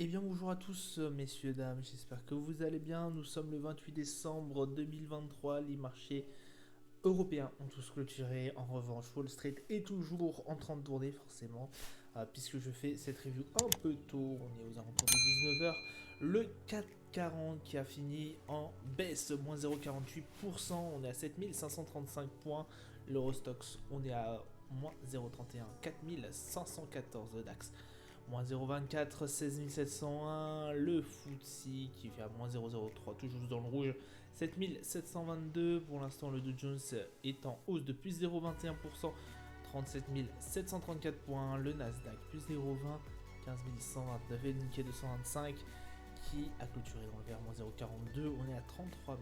Eh bien bonjour à tous messieurs, dames, j'espère que vous allez bien. Nous sommes le 28 décembre 2023, les marchés européens ont tous clôturé. En revanche, Wall Street est toujours en train de tourner forcément, puisque je fais cette review un peu tôt, on est aux alentours de 19h. Le CAC 40 qui a fini en baisse, moins 0,48%, on est à 7535 points. L'Eurostox, on est à moins 0,31, 4514 de DAX. Moins 0,24, 16 701. Le FTSE qui fait à moins 0,03, toujours dans le rouge, 7 722. Pour l'instant, le Dow Jones est en hausse de plus 0,21%, 37 734 points. Le Nasdaq plus 0,20, 15 129. Et le Nikkei 225 qui a clôturé dans le vert, moins 0,42. On est à 33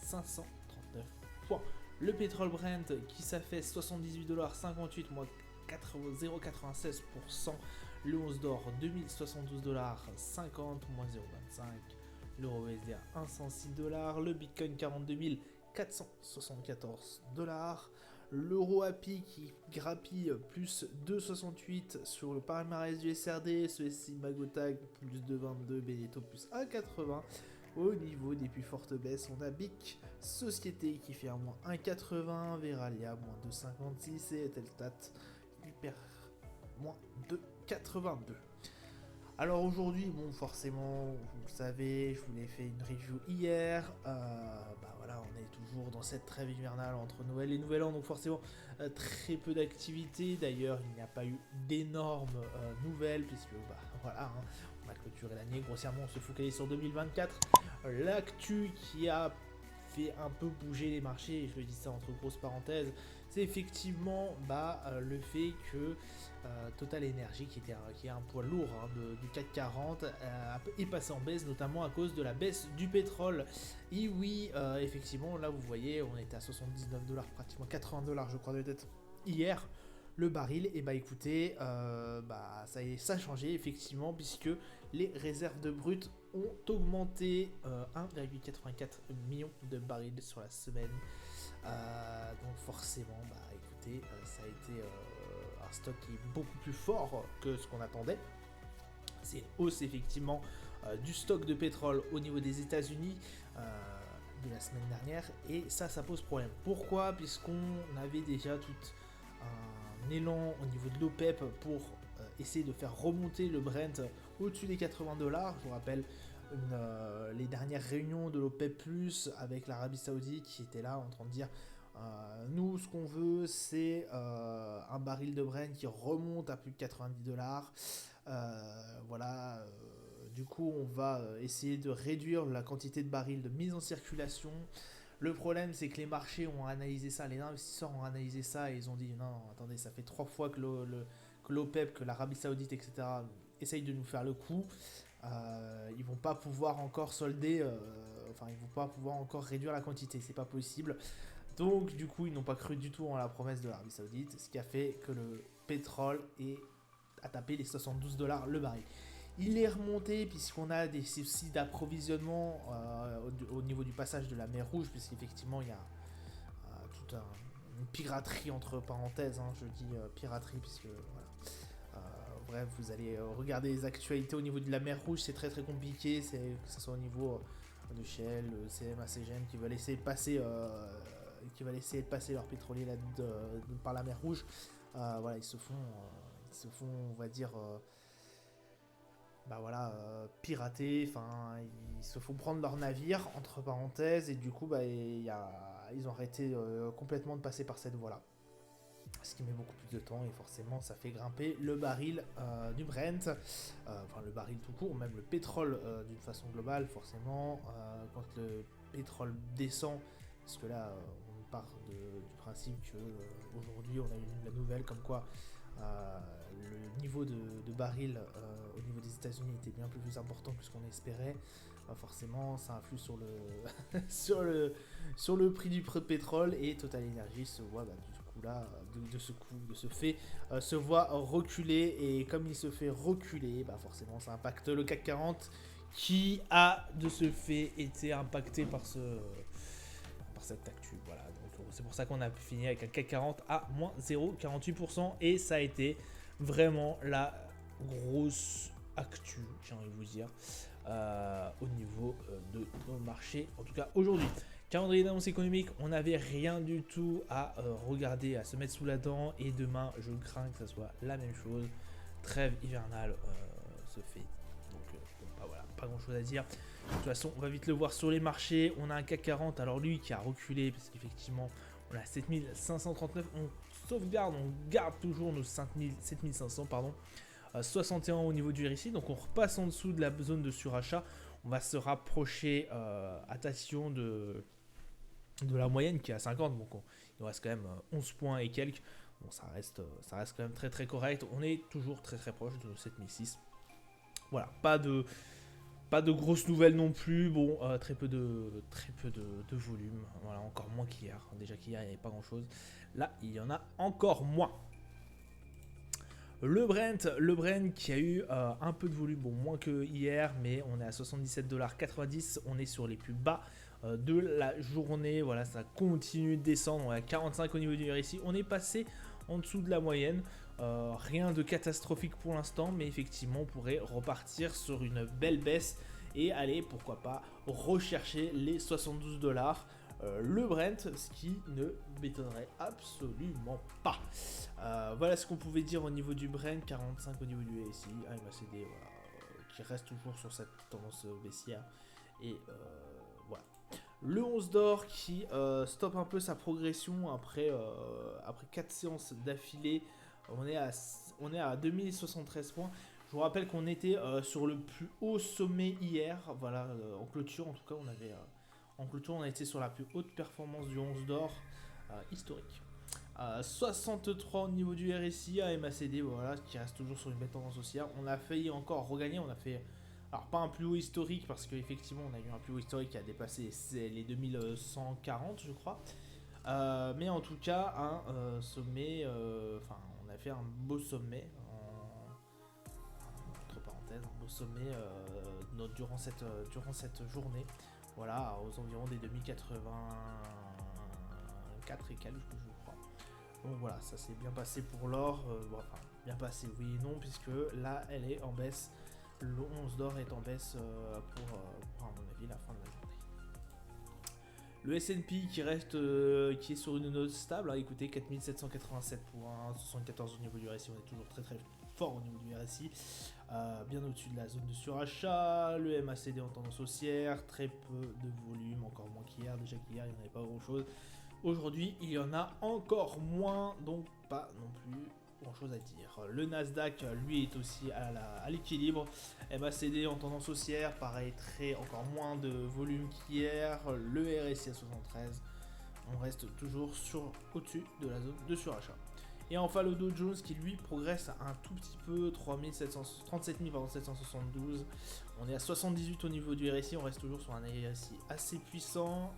539 points. Le pétrole Brent qui s'affaisse 78,58$, moins 0,96%. Le 11 d'or 2072,50$, moins 0,25. L'euro USD à 106$. Le Bitcoin 42 474$. L'euro API qui grappille plus 2,68 sur le palmarès du SRD. Ce SI Magotag plus 2,22. Beneteau plus 1,80. Au niveau des plus fortes baisses, on a BIC Société qui fait un moins 1,80, Veralia moins 2,56 et Telstat qui perd moins 2,82. Alors aujourd'hui, bon forcément, vous le savez, je vous l'ai fait une review hier. Voilà, on est toujours dans cette trêve hivernale entre Noël et Nouvel An, donc forcément très peu d'activité. D'ailleurs, il n'y a pas eu d'énormes nouvelles puisque voilà, hein, on a clôturé l'année. Grossièrement, on se focalise sur 2024. L'actu qui a fait un peu bouger les marchés, et je le dis ça entre grosses parenthèses, c'est effectivement le fait que Total Energy, qui est un poids lourd du CAC 40, est passé en baisse, notamment à cause de la baisse du pétrole. Et oui, effectivement, là vous voyez, on était à 79$, pratiquement 80$ je crois de tête hier. Le baril, et écoutez, ça a changé effectivement, puisque les réserves de brut ont augmenté 1,84 million de barils sur la semaine. Donc forcément, écoutez, ça a été un stock qui est beaucoup plus fort que ce qu'on attendait. C'est une hausse effectivement du stock de pétrole au niveau des États-Unis de la semaine dernière, et ça pose problème. Pourquoi? Puisqu'on avait déjà tout un élan au niveau de l'OPEP pour essayer de faire remonter le Brent au-dessus des 80$. Je vous rappelle les dernières réunions de l'OPEP+, avec l'Arabie Saoudite qui était là en train de dire nous ce qu'on veut c'est un baril de Brent qui remonte à plus de 90$. Du coup on va essayer de réduire la quantité de barils de mise en circulation. Le problème, c'est que les marchés ont analysé ça, les investisseurs ont analysé ça et ils ont dit non, attendez, ça fait 3 fois que l'OPEP, que l'Arabie Saoudite, etc., essayent de nous faire le coup. Ils vont pas pouvoir encore solder, ils vont pas pouvoir encore réduire la quantité, c'est pas possible. Donc, du coup, ils n'ont pas cru du tout en la promesse de l'Arabie Saoudite, ce qui a fait que le pétrole a tapé les 72$ le baril. Il est remonté puisqu'on a des soucis d'approvisionnement au niveau du passage de la mer Rouge, puisqu'effectivement il y a toute une piraterie entre parenthèses, je dis piraterie puisque bref, vous allez regarder les actualités au niveau de la mer Rouge, c'est très très compliqué, que ce soit au niveau de Shell, CMA, CGM qui veulent essayer de passer leurs pétroliers par la mer Rouge. Ils se font on va dire pirater, ils se font prendre leur navire entre parenthèses, et du coup ils ont arrêté complètement de passer par cette voie là, ce qui met beaucoup plus de temps, et forcément ça fait grimper le baril du Brent, le baril tout court, même le pétrole d'une façon globale. Forcément quand le pétrole descend, parce que là on part du principe que aujourd'hui on a eu la nouvelle comme quoi le niveau de baril au niveau des États-Unis était bien plus important que ce qu'on espérait. Forcément, ça influe sur le sur le prix du pétrole, et Total Energy se voit du coup là se voit reculer, et comme il se fait reculer, forcément ça impacte le CAC 40 qui a de ce fait été impacté par cette actu. Voilà, donc c'est pour ça qu'on a fini avec un CAC 40 à moins 0,48%, et ça a été vraiment la grosse actu, j'ai envie de vous dire, au niveau de nos marchés, en tout cas aujourd'hui. Calendrier d'annonce économique, on n'avait rien du tout à regarder, à se mettre sous la dent, et demain je crains que ça soit la même chose. Trêve hivernale se fait, donc bon, bah voilà, pas grand chose à dire. De toute façon, on va vite le voir sur les marchés. On a un CAC 40, alors lui qui a reculé, parce qu'effectivement, on a 7539, on sauvegarde, on garde toujours nos 7500, pardon. 61 au niveau du RSI, donc on repasse en dessous de la zone de surachat. On va se rapprocher, attention, de la moyenne qui est à 50, donc il nous reste quand même 11 points et quelques. Bon, ça reste quand même très très correct. On est toujours très très proche de 7006. Voilà, pas de grosses nouvelles non plus. Bon, très peu de volume. Voilà, encore moins qu'hier. Déjà qu'hier il n'y avait pas grand chose. Là, il y en a encore moins. Le Brent qui a eu un peu de volume, bon moins que hier, mais on est à 77,90 $. On est sur les plus bas de la journée. Voilà, ça continue de descendre. On est à 45 au niveau du RSI. On est passé en dessous de la moyenne. Rien de catastrophique pour l'instant, mais effectivement, on pourrait repartir sur une belle baisse et aller, pourquoi pas, rechercher les 72 $. Le Brent, ce qui ne m'étonnerait absolument pas. Voilà ce qu'on pouvait dire au niveau du Brent, 45 au niveau du RSI, MACD, voilà, qui reste toujours sur cette tendance baissière. Et voilà. Le 11 d'or qui stoppe un peu sa progression après 4 séances d'affilée. On est à 2073 points. Je vous rappelle qu'on était sur le plus haut sommet hier. Voilà, en clôture, en tout cas, en clôture, on a été sur la plus haute performance du 11 d'or historique. 63 au niveau du RSI, à MACD, voilà, qui reste toujours sur une belle tendance haussière. On a failli encore regagner, on a fait, alors pas un plus haut historique, parce qu'effectivement on a eu un plus haut historique qui a dépassé les 2140 je crois. Mais en tout cas, un sommet, on a fait un beau sommet, entre parenthèses, un beau sommet durant cette journée. Voilà, aux environs des 2084 et quelques, je crois. Donc voilà, ça s'est bien passé pour l'or. Enfin, bien passé, oui et non, puisque là, elle est en baisse. Le 11 d'or est en baisse pour, à mon avis, la fin de la journée. Le S&P qui reste, qui est sur une note stable. Hein, écoutez, 4787 points, 74 au niveau du RSI. On est toujours très très fort au niveau du RSI. Bien au-dessus de la zone de surachat. Le MACD en tendance haussière. Très peu de volume, encore moins qu'hier. Déjà qu'hier, il n'y en avait pas grand-chose. Aujourd'hui, il y en a encore moins, donc pas non plus grand chose à dire. Le Nasdaq, lui, est aussi à l'équilibre. MACD en tendance haussière, pareil, encore moins de volume qu'hier. Le RSI à 73, on reste toujours au-dessus de la zone de surachat. Et enfin le Dow Jones qui lui progresse un tout petit peu, 37 772. On est à 78 au niveau du RSI, on reste toujours sur un RSI assez puissant.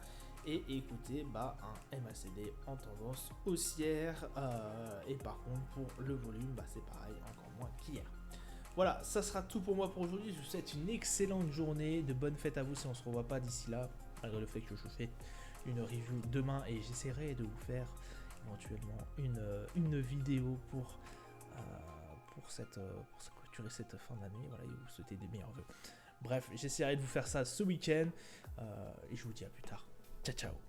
Et écoutez, un MACD en tendance haussière. Et par contre, pour le volume, c'est pareil, encore moins qu'hier. Voilà, ça sera tout pour moi pour aujourd'hui. Je vous souhaite une excellente journée, de bonnes fêtes à vous si on ne se revoit pas d'ici là. Malgré le fait que je fais une review demain et j'essaierai de vous faire éventuellement une vidéo pour clôturer cette fin d'année. Voilà, et vous souhaiter des meilleurs vœux. Bref, j'essaierai de vous faire ça ce week-end. Et je vous dis à plus tard. Ciao, ciao.